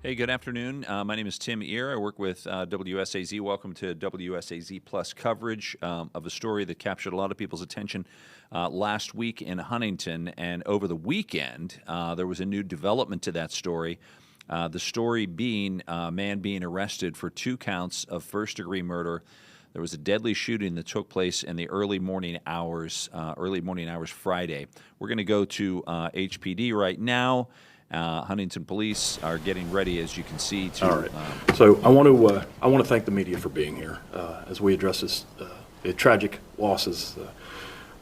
Hey, good afternoon. My name is Tim Ear. I work with WSAZ. Welcome to WSAZ Plus coverage of a story that captured a lot of people's attention last week in Huntington. And over the weekend, there was a new development to that story. The story being a man being arrested for 2 counts of first-degree murder. There was a deadly shooting that took place in the early morning hours Friday. We're going to go to HPD right now. Huntington Police are getting ready, as you can see. To, all right. So I want to thank the media for being here as we address this the tragic losses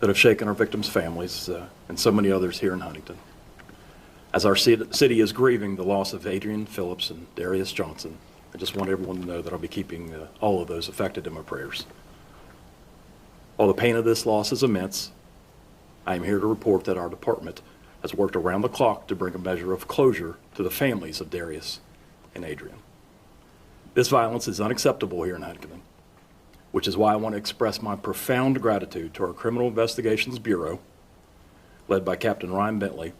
that have shaken our victims' families and so many others here in Huntington. As our city is grieving the loss of Adrian Phillips and Darius Johnson, I just want everyone to know that I'll be keeping all of those affected in my prayers. While the pain of this loss is immense, I am here to report that our department has worked around the clock to bring a measure of closure to the families of Darius and Adrian. This violence is unacceptable here in Huntington, which is why I want to express my profound gratitude to our Criminal Investigations Bureau, led by Captain Ryan Bentley,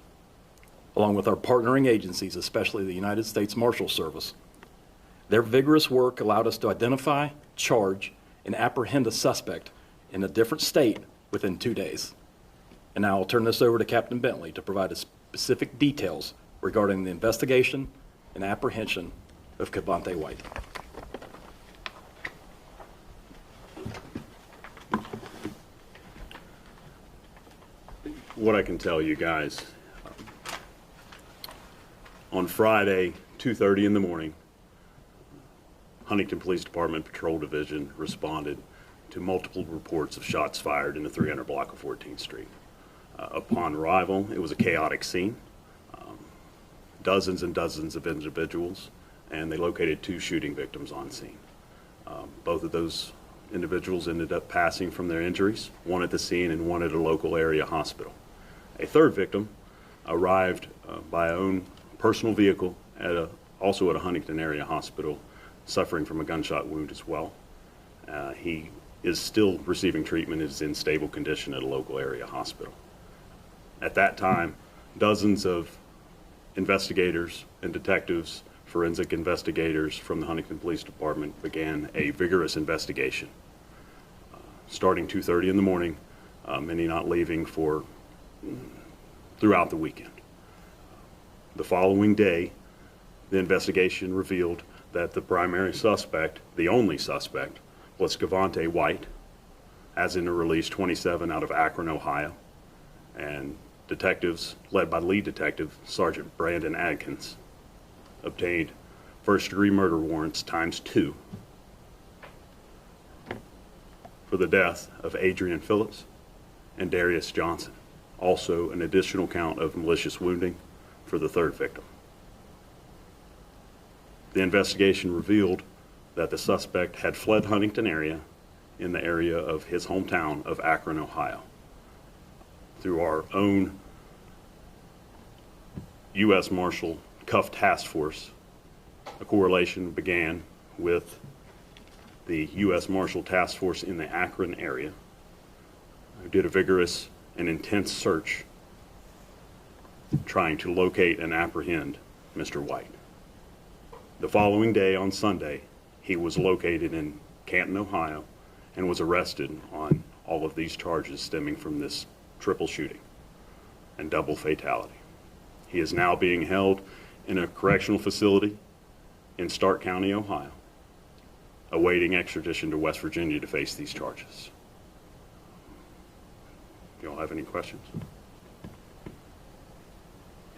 along with our partnering agencies, especially the United States Marshal Service. Their vigorous work allowed us to identify, charge, and apprehend a suspect in a different state within 2 days. And now I'll turn this over to Captain Bentley to provide specific details regarding the investigation and apprehension of Cavante White. What I can tell you guys, on Friday, 2:30 in the morning, Huntington Police Department Patrol Division responded to multiple reports of shots fired in the 300 block of 14th Street. Upon arrival, it was a chaotic scene. Dozens and dozens of individuals, and they located 2 shooting victims on scene. Both of those individuals ended up passing from their injuries, one at the scene and one at a local area hospital. A third victim arrived by own personal vehicle also at a Huntington area hospital, suffering from a gunshot wound as well. He is still receiving treatment and is in stable condition at a local area hospital. At that time, dozens of investigators and detectives, forensic investigators from the Huntington Police Department began a vigorous investigation. Starting 2:30 in the morning, many not leaving for throughout the weekend. The following day, the investigation revealed that the primary suspect, the only suspect, was Cavante White, as in the release 27 out of Akron, Ohio, and detectives, led by lead detective Sergeant Brandon Adkins, obtained first-degree murder warrants ×2 for the death of Adrian Phillips and Darius Johnson. Also, an additional count of malicious wounding for the third victim. The investigation revealed that the suspect had fled Huntington area in the area of his hometown of Akron, Ohio. Through our own U.S. Marshal Cuff Task Force, a correlation began with the U.S. Marshal Task Force in the Akron area, who did a vigorous and intense search trying to locate and apprehend Mr. White. The following day, on Sunday, he was located in Canton, Ohio, and was arrested on all of these charges stemming from this triple shooting and double fatality. He is now being held in a correctional facility in Stark County, Ohio, awaiting extradition to West Virginia to face these charges. Do you all have any questions?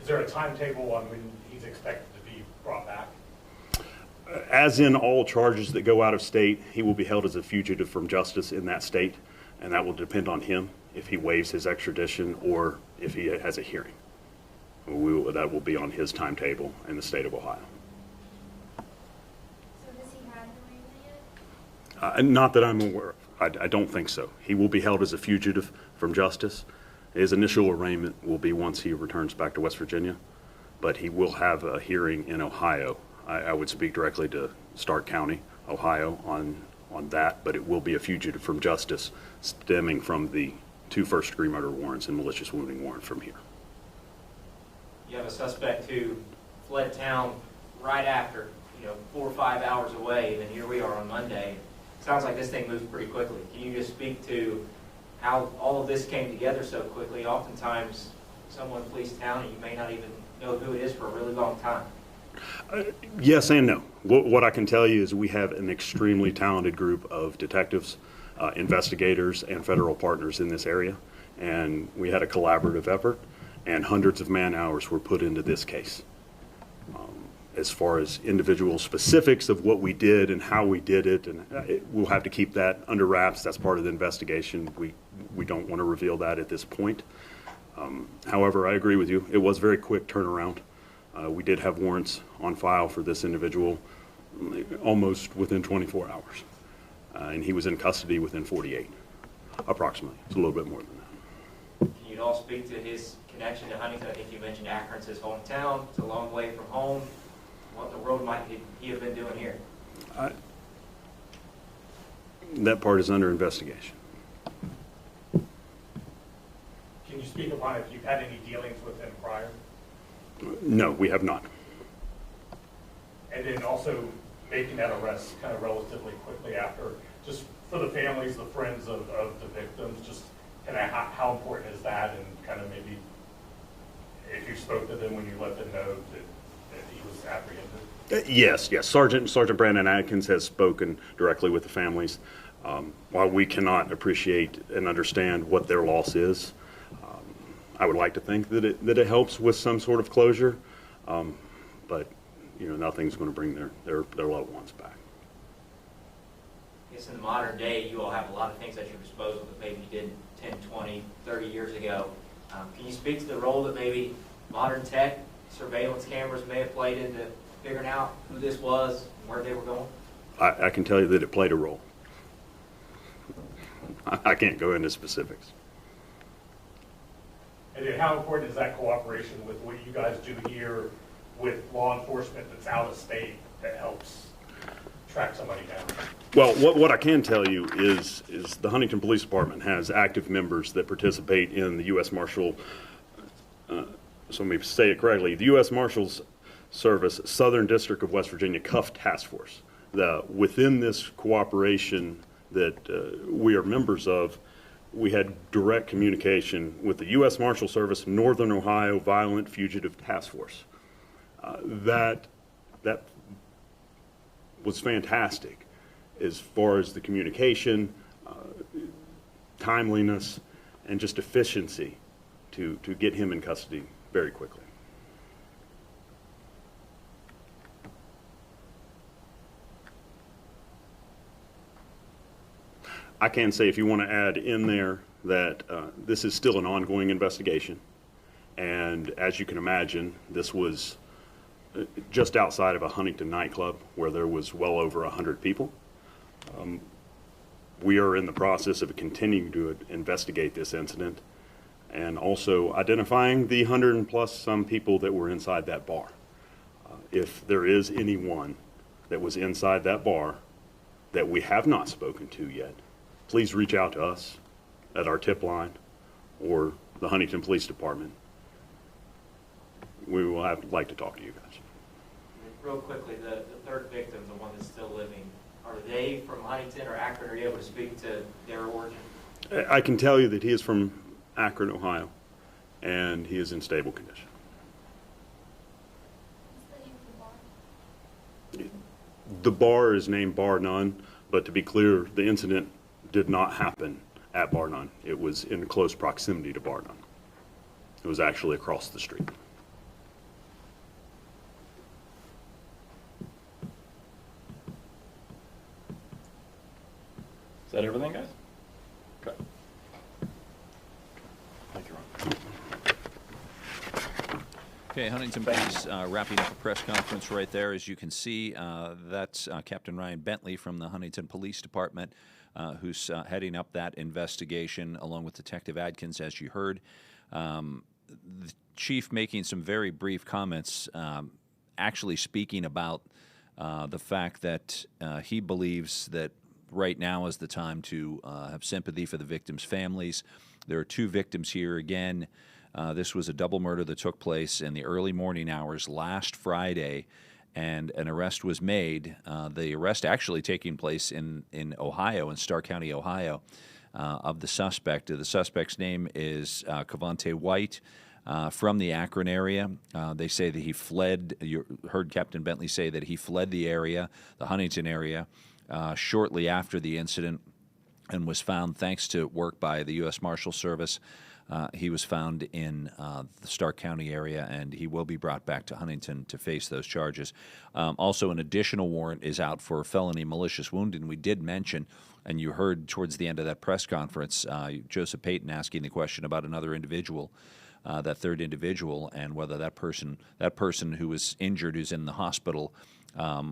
Is there a timetable on when he's expected to be brought back? As in all charges that go out of state, he will be held as a fugitive from justice in that state, and that will depend on him if he waives his extradition or if he has a hearing. That will be on his timetable in the state of Ohio. So has he had an arraignment yet? Not that I'm aware of. I don't think so. He will be held as a fugitive from justice. His initial arraignment will be once he returns back to West Virginia, but he will have a hearing in Ohio. I would speak directly to Stark County, Ohio on that, but it will be a fugitive from justice stemming from the 2 first-degree murder warrants and malicious wounding warrant from here. You have a suspect who fled town right after, 4 or 5 hours away, then here we are on Monday. Sounds like this thing moves pretty quickly. Can you just speak to how all of this came together so quickly? Oftentimes, someone flees town and you may not even know who it is for a really long time. Yes and no. What I can tell you is we have an extremely talented group of detectives, investigators, and federal partners in this area. And we had a collaborative effort, and hundreds of man-hours were put into this case. As far as individual specifics of what we did and how we did it, and we'll have to keep that under wraps. That's part of the investigation. We don't want to reveal that at this point. However, I agree with you. It was a very quick turnaround. We did have warrants on file for this individual almost within 24 hours. And he was in custody within 48, approximately. It's a little bit more than that. Can you all speak to his connection to Huntington? I think you mentioned Akron's his hometown. It's a long way from home. What in the world might he have been doing here? That part is under investigation. Can you speak upon if you've had any dealings with him prior? No, we have not. And then also making that arrest kind of relatively quickly after, just for the families, the friends of the victims, just kind of how important is that, and kind of maybe if you spoke to them when you let them know that he was apprehended? Yes. Sergeant Brandon Atkins has spoken directly with the families. While we cannot appreciate and understand what their loss is, I would like to think that it helps with some sort of closure, but nothing's going to bring their loved ones back. I guess in the modern day, you all have a lot of things at your disposal that maybe you did 10, 20, 30 years ago. Can you speak to the role that maybe modern tech, surveillance cameras may have played into figuring out who this was and where they were going? I can tell you that it played a role. I can't go into specifics. And then how important is that cooperation with what you guys do here with law enforcement that's out of state that helps track somebody down? Well, what I can tell you is the Huntington Police Department has active members that participate in the U.S. Marshal, so let me say it correctly, the U.S. Marshals Service Southern District of West Virginia Cuff Task Force. Within this cooperation that we are members of, we had direct communication with the U.S. Marshal Service Northern Ohio Violent Fugitive Task Force. That was fantastic as far as the communication, timeliness, and just efficiency to get him in custody very quickly. I can say, if you want to add in there, that this is still an ongoing investigation. And as you can imagine, this was just outside of a Huntington nightclub where there was well over 100 people. We are in the process of continuing to investigate this incident and also identifying the 100+ some people that were inside that bar. If there is anyone that was inside that bar that we have not spoken to yet, please reach out to us at our tip line or the Huntington Police Department. We will like to talk to you guys. Real quickly, the third victim, the one that's still living, are they from Huntington or Akron? Are you able to speak to their origin? I can tell you that he is from Akron, Ohio, and he is in stable condition. What's the name of the bar? The bar is named Bar None, but to be clear, the incident did not happen at Bar None. It was in close proximity to Bar None. It was actually across the street. Is that everything, guys? Okay. Thank you, Ron. Okay, Huntington Police wrapping up a press conference right there. As you can see, that's Captain Ryan Bentley from the Huntington Police Department, who's heading up that investigation along with Detective Adkins, as you heard. The chief making some very brief comments, actually speaking about the fact that he believes that right now is the time to have sympathy for the victims' families. There are 2 victims here again. This was a double murder that took place in the early morning hours last Friday and an arrest was made. The arrest actually taking place in Ohio, in Starr County, Ohio, of the suspect. The suspect's name is Cavante White. From the Akron area. They say that he fled. You heard Captain Bentley say that he fled the area, the Huntington area, shortly after the incident, and was found, thanks to work by the U.S. Marshal Service. He was found in the Stark County area, and he will be brought back to Huntington to face those charges. Also, an additional warrant is out for felony malicious wounding. We did mention, and you heard towards the end of that press conference, Joseph Payton asking the question about another individual, that third individual, and whether that person who was injured, who's in the hospital,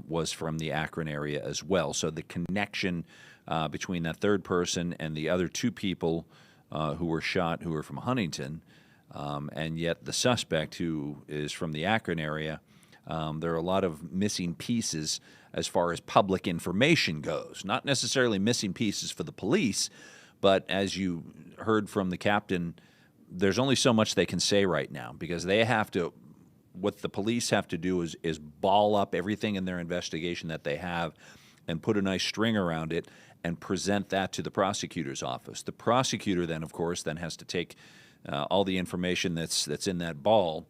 was from the Akron area as well. So the connection between that third person and the other two people who were shot, who were from Huntington, and yet the suspect, who is from the Akron area, there are a lot of missing pieces as far as public information goes. Not necessarily missing pieces for the police, but as you heard from the captain, there's only so much they can say right now, because they have to, what the police have to do is ball up everything in their investigation that they have and put a nice string around it and present that to the prosecutor's office. The prosecutor then, of course, then has to take all the information that's in that ball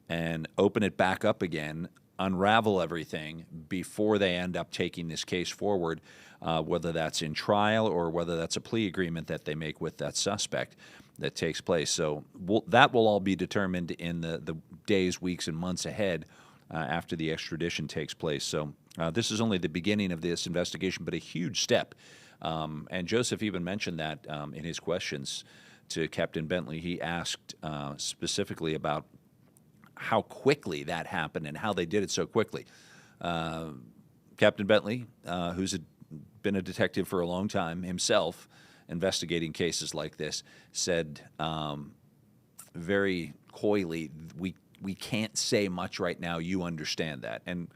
and open it back up again, unravel everything before they end up taking this case forward, whether that's in trial or whether that's a plea agreement that they make with that suspect that takes place. So that will all be determined in the days, weeks, and months ahead after the extradition takes place. So this is only the beginning of this investigation, but a huge step. And Joseph even mentioned that in his questions to Captain Bentley. He asked specifically about how quickly that happened and how they did it so quickly. Captain Bentley, who's been a detective for a long time himself, investigating cases like this, said very coyly, we can't say much right now, you understand that. And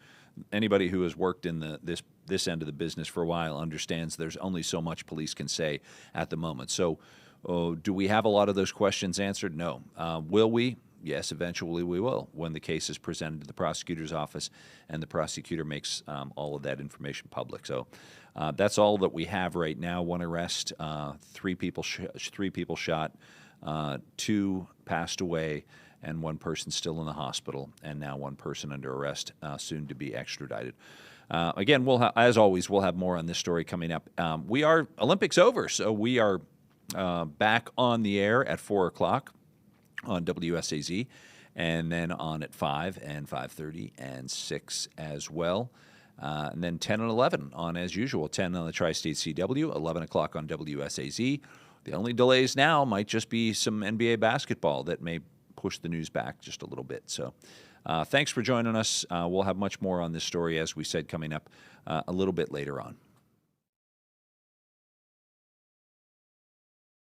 anybody who has worked in this end of the business for a while understands there's only so much police can say at the moment. So do we have a lot of those questions answered? No. Will we? Yes, eventually we will, when the case is presented to the prosecutor's office and the prosecutor makes all of that information public. So that's all that we have right now. One arrest, three people shot, two passed away, and one person still in the hospital, and now one person under arrest, soon to be extradited. Again, as always, we'll have more on this story coming up. Olympics over, so we are back on the air at 4 o'clock. On WSAZ, and then on at 5 and 5:30 and 6 as well. And then 10 and 11 on as usual, 10 on the Tri-State CW, 11 o'clock on WSAZ. The only delays now might just be some NBA basketball that may push the news back just a little bit. So thanks for joining us. We'll have much more on this story, as we said, coming up a little bit later on.